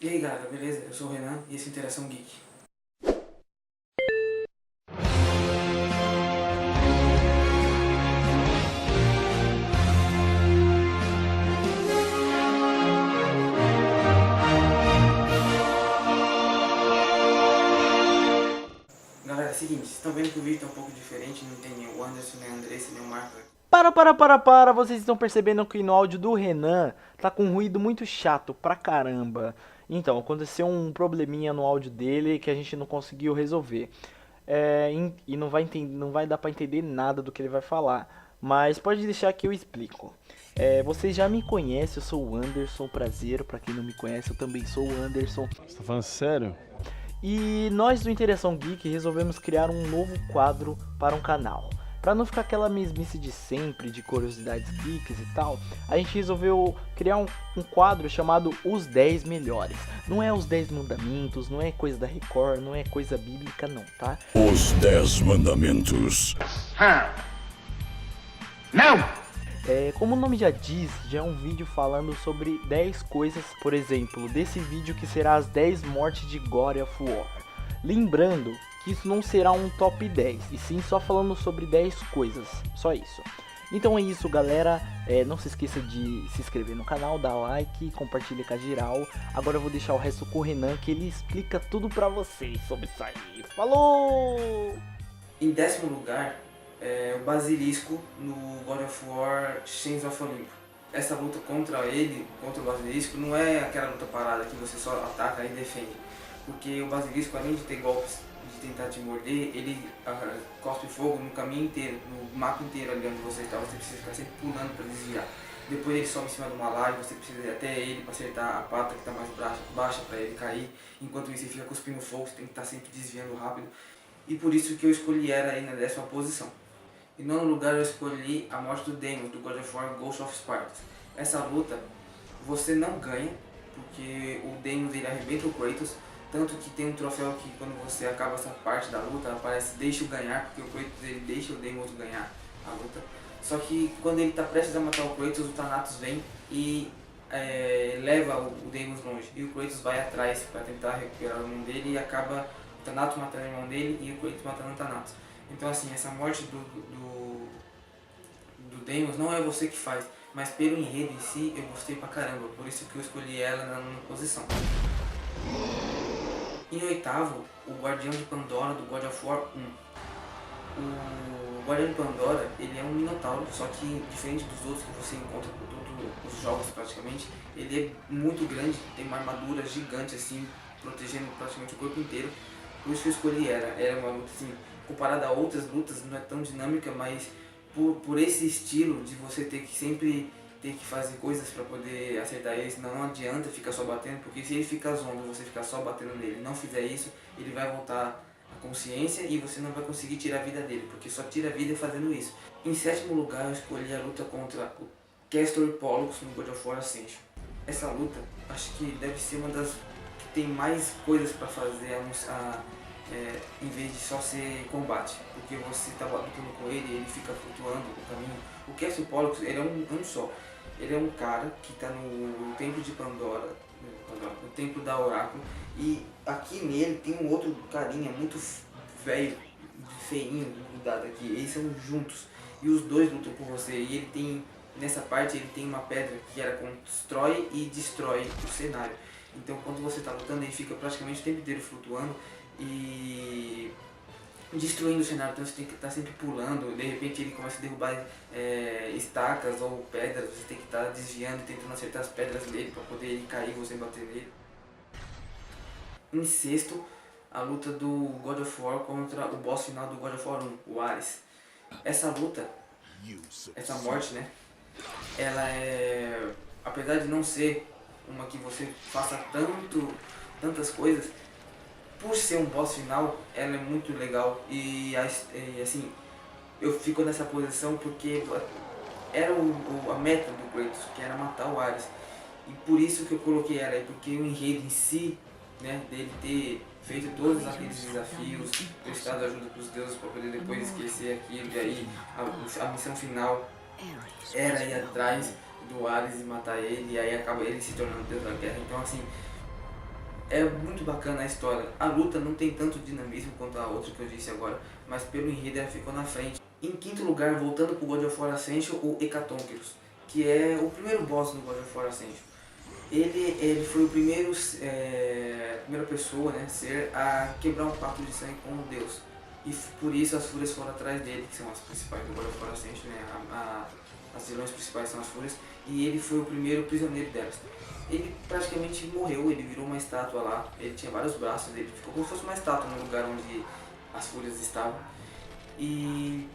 E aí galera, beleza? Eu sou o Renan e esse é Interação Geek. Galera, é o seguinte, vocês estão vendo que o vídeo tá um pouco diferente, não tem nem o Anderson, nem a Andressa, nem o Marco. Para, vocês estão percebendo que no áudio do Renan tá com um ruído muito chato pra caramba. Então, aconteceu um probleminha no áudio dele que a gente não conseguiu resolver. E não vai dar pra entender nada do que ele vai falar. Mas pode deixar que eu explico. Vocês já me conhecem, eu sou o Anderson, prazer. Pra quem não me conhece, eu também sou o Anderson. Você tá falando sério? E nós do Interação Geek resolvemos criar um novo quadro para um canal. Para não ficar aquela mesmice de sempre, de curiosidades geeks e tal, a gente resolveu criar um quadro chamado Os 10 Melhores. Não é os 10 mandamentos, não é coisa da Record, não é coisa bíblica não, tá? Os 10 Mandamentos. Não! Como o nome já diz, já é um vídeo falando sobre 10 coisas, por exemplo, desse vídeo que será as 10 mortes de God of War. Lembrando que isso não será um top 10, e sim só falando sobre 10 coisas, só isso. Então é isso galera, não se esqueça de se inscrever no canal, dar like, compartilha com a geral. Agora eu vou deixar o resto com o Renan, que ele explica tudo pra vocês sobre isso aí. Falou! Em décimo lugar, o Basilisco no God of War Chains of Olympus. Essa luta contra ele, contra o Basilisco, não é aquela luta parada que você só ataca e defende. Porque o Basilisco, além de ter golpes de tentar te morder, ele cospe fogo no caminho inteiro, no mapa inteiro ali onde você está. Você precisa ficar sempre pulando para desviar. Depois ele sobe em cima de uma laje, você precisa ir até ele para acertar a pata que está mais baixa para ele cair. Enquanto isso ele fica cuspindo fogo, você tem que estar sempre desviando rápido. E por isso que eu escolhi ela aí na 10ª posição. Em nono lugar eu escolhi a morte do Deimos, do God of War Ghost of Sparta. Essa luta você não ganha, porque o Deimos ele arrebenta o Kratos, tanto que tem um troféu que quando você acaba essa parte da luta aparece deixa o ganhar, porque o Kratos ele deixa o Deimos ganhar a luta. Só que quando ele está prestes a matar o Kratos, o Thanatos vem e leva o Deimos longe. E o Kratos vai atrás para tentar recuperar o irmão dele e acaba o Thanatos matando o irmão dele e o Kratos matando o Thanatos. Então assim, essa morte do Deimos não é você que faz, mas pelo enredo em si eu gostei pra caramba, por isso que eu escolhi ela na nona posição. Em oitavo, o Guardião de Pandora do God of War 1. O Guardião de Pandora, ele é um minotauro, só que diferente dos outros que você encontra por todos os jogos praticamente, ele é muito grande, tem uma armadura gigante assim, protegendo praticamente o corpo inteiro. Por isso que eu escolhi ela. Era uma luta assim, comparada a outras lutas, não é tão dinâmica, mas por esse estilo de você ter que sempre ter que fazer coisas para poder acertar ele, senão não adianta ficar só batendo, porque se ele ficar zoando, você ficar só batendo nele, não fizer isso, ele vai voltar a consciência e você não vai conseguir tirar a vida dele, porque só tira a vida fazendo isso. Em sétimo lugar eu escolhi a luta contra o Castor e Pollux no God of War Ascension. Essa luta, acho que deve ser uma das que tem mais coisas para fazer em vez de só ser combate, porque você está lutando com ele, ele fica flutuando o caminho. O Castor Pollux, ele é um só. Ele é um cara que está no templo de Pandora, no templo da Oráculo, e aqui nele tem um outro carinha muito velho, feinho, grudado aqui. Eles são juntos e os dois lutam por você. E ele tem, nessa parte, ele tem uma pedra que ela constrói e destrói o cenário. Então quando você está lutando, ele fica praticamente o tempo inteiro flutuando e destruindo o cenário, então você tem que estar sempre pulando. De repente ele começa a derrubar estacas ou pedras, você tem que estar desviando, tentando acertar as pedras dele para poder ele cair e você bater nele. Em sexto, a luta do God of War contra o boss final do God of War 1, o Ares. Essa luta, essa morte, né, ela é, apesar de não ser uma que você faça tantas coisas, por ser um boss final, ela é muito legal e assim, eu fico nessa posição porque era a meta do Kratos, que era matar o Ares. E por isso que eu coloquei ela aí, porque o enredo em si, né, dele ter feito todos aqueles desafios, prestado ajuda para os deuses para poder depois esquecer aquilo, e aí a missão final era ir atrás do Ares e matar ele, e aí acaba ele se tornando Deus da Guerra. Então assim, É muito bacana a história. A luta não tem tanto dinamismo quanto a outra que eu disse agora, mas pelo enredo ela ficou na frente. Em quinto lugar, voltando pro God of War Ascension, o Hecatoncheires, que é o primeiro boss do God of War Ascension. Ele foi o primeira pessoa, né, ser a quebrar um pacto de sangue com Deus. E por isso as fúrias foram atrás dele, que são as principais do God of War Ascension, né, as vilões principais são as fúrias, e ele foi o primeiro prisioneiro delas. Ele praticamente morreu, ele virou uma estátua lá, ele tinha vários braços, ele ficou como se fosse uma estátua no lugar onde as fúrias estavam. E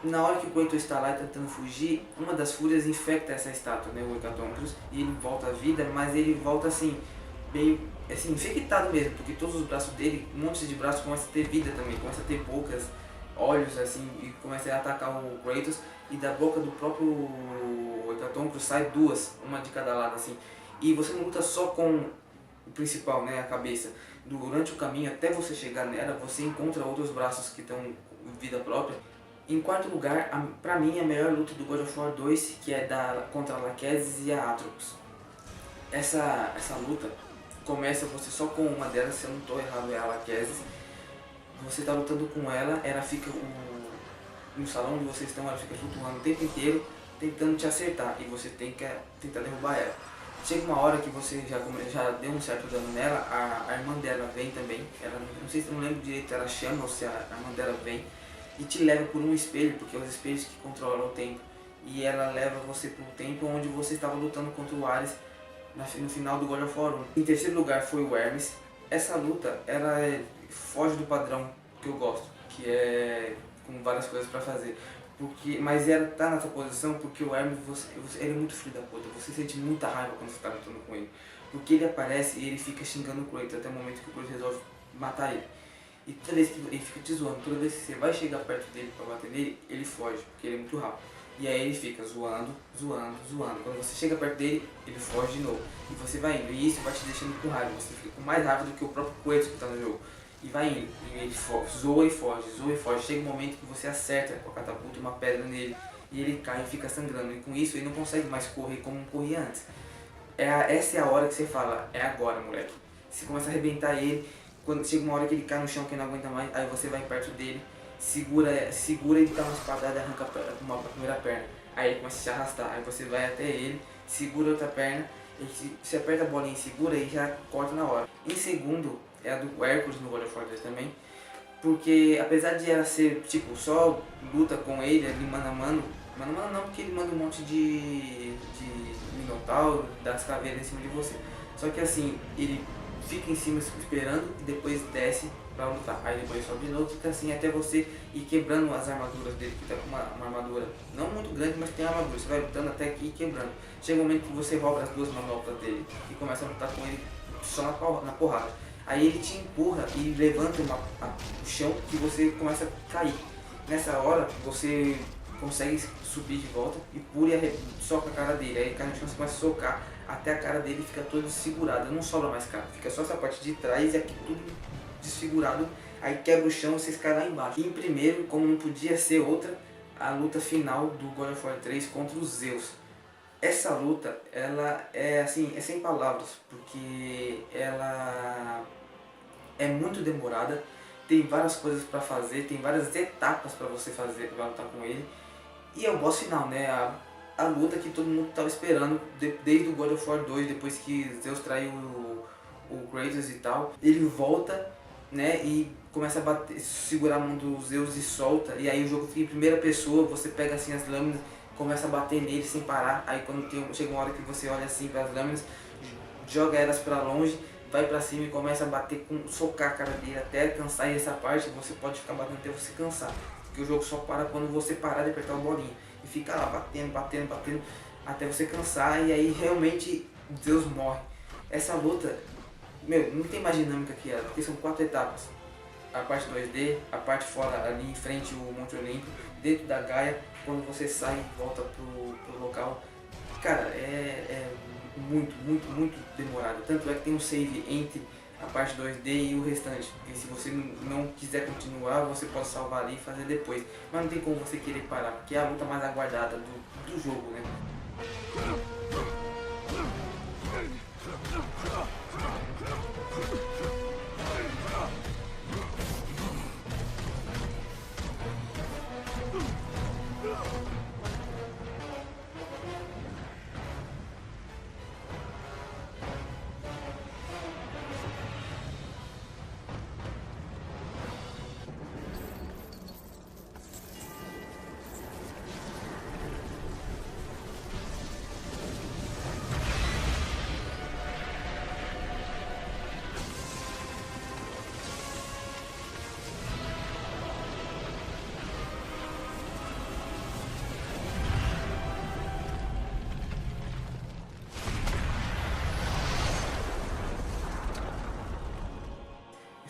na hora que o Kratos está lá tentando fugir, uma das fúrias infecta essa estátua, né, o Hecatoncheires, e ele volta à vida, mas ele volta assim, meio assim, infectado mesmo, porque todos os braços dele, um monte de braços começa a ter vida também, começa a ter bocas, olhos assim, e começa a atacar o Kratos, e da boca do próprio Hecatoncheires sai duas, uma de cada lado assim. E você não luta só com o principal, né, a cabeça. Durante o caminho, até você chegar nela, você encontra outros braços que estão com vida própria. Em quarto lugar, pra mim, a melhor luta do God of War 2, que é contra a Lachesis e a Atropos. Essa luta começa você só com uma delas, se eu não estou errado, é a Lachesis. Você está lutando com ela, ela fica no salão onde vocês estão, ela fica flutuando o tempo inteiro, tentando te acertar, e você tem que tentar derrubar ela. Chega uma hora que você já deu um certo dano nela, a irmã dela vem também, ela não sei se não lembro direito, ela chama ou se a irmã dela vem e te leva por um espelho, porque é os espelhos que controlam o tempo, e ela leva você para o tempo onde você estava lutando contra o Ares no final do God of War 1. Em terceiro lugar foi o Hermes. Essa luta ela foge do padrão que eu gosto, que é com várias coisas para fazer. Mas ela tá nessa posição porque o Hermes, ele é muito filho da puta, você sente muita raiva quando você tá lutando com ele. Porque ele aparece e ele fica xingando o Kratos até o momento que o Kratos resolve matar ele. E toda vez que ele fica te zoando, toda vez que você vai chegar perto dele pra bater nele, ele foge, porque ele é muito rápido. E aí ele fica zoando. Quando você chega perto dele, ele foge de novo. E você vai indo, e isso vai te deixando com raiva, você fica com mais raiva do que o próprio Kratos que tá no jogo. E vai indo, e ele zoa e foge. Chega um momento que você acerta com a catapulta uma pedra nele, e ele cai e fica sangrando. E com isso ele não consegue mais correr como corria antes. Essa é a hora que você fala, é agora, moleque. Você começa a arrebentar ele, quando chega uma hora que ele cai no chão, que ele não aguenta mais, aí você vai perto dele, segura e dá uma espadada e arranca a primeira perna. Aí ele começa a se arrastar, aí você vai até ele, segura a outra perna, e se aperta a bolinha e segura e já corta na hora. Em segundo, é a do Hércules no God of War 2 também, porque apesar de ela ser, tipo, só luta com ele ali mano a mano não, porque ele manda um monte de minotauro, das caveiras em cima de você. Só que assim, ele fica em cima esperando e depois desce pra lutar. Aí depois sobe de novo, fica assim até você ir quebrando as armaduras dele, que tá com uma armadura não muito grande, mas tem armadura. Você vai lutando até aqui e quebrando. Chega um momento que você rouba as duas manoplas dele e começa a lutar com ele só na porrada. Aí ele te empurra e levanta o chão que você começa a cair. Nessa hora você consegue subir de volta e pula e soca a cara dele. Aí cai no chão, você começa a socar até a cara dele fica toda desfigurada, não sobra mais cara, fica só essa parte de trás e aqui tudo desfigurado. Aí quebra o chão e vocês caem lá embaixo. E em primeiro, como não podia ser outra, a luta final do God of War 3 contra os Zeus. Essa luta, ela é assim, é sem palavras, porque ela é muito demorada, tem várias coisas para fazer, tem várias etapas para você fazer para lutar com ele. E é o boss final, né? A luta que todo mundo estava esperando desde o God of War 2, depois que Zeus traiu o Kratos e tal. Ele volta, né, e começa a bater, segurar a mão do Zeus e solta. E aí o jogo fica em primeira pessoa, você pega assim as lâminas, começa a bater nele sem parar. Aí quando chega uma hora que você olha assim para as lâminas, joga elas para longe, vai para cima e começa a bater, socar a cara dele até cansar. E essa parte você pode ficar batendo até você cansar, porque o jogo só para quando você parar de apertar o bolinho. E fica lá batendo, até você cansar, e aí realmente Zeus morre. Essa luta, meu, não tem mais dinâmica que ela, porque são 4 etapas. A parte 2D, a parte fora ali em frente o Monte Olimpo, dentro da Gaia, quando você sai e volta pro local. Cara, é muito demorado. Tanto é que tem um save entre a parte 2D e o restante, porque se você não quiser continuar, você pode salvar ali e fazer depois, mas não tem como você querer parar, porque é a luta mais aguardada do jogo, né?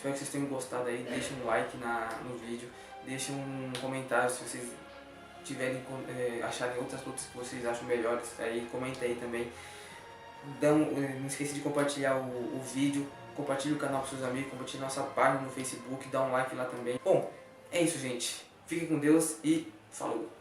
Espero que vocês tenham gostado aí. Deixem um like no vídeo. Deixem um comentário se vocês tiverem, acharem outras lutas que vocês acham melhores. Aí comenta aí também. Não esqueça de compartilhar o vídeo. Compartilhe o canal com seus amigos. Compartilhe nossa página no Facebook. Dá um like lá também. Bom, é isso, gente. Fiquem com Deus e falou!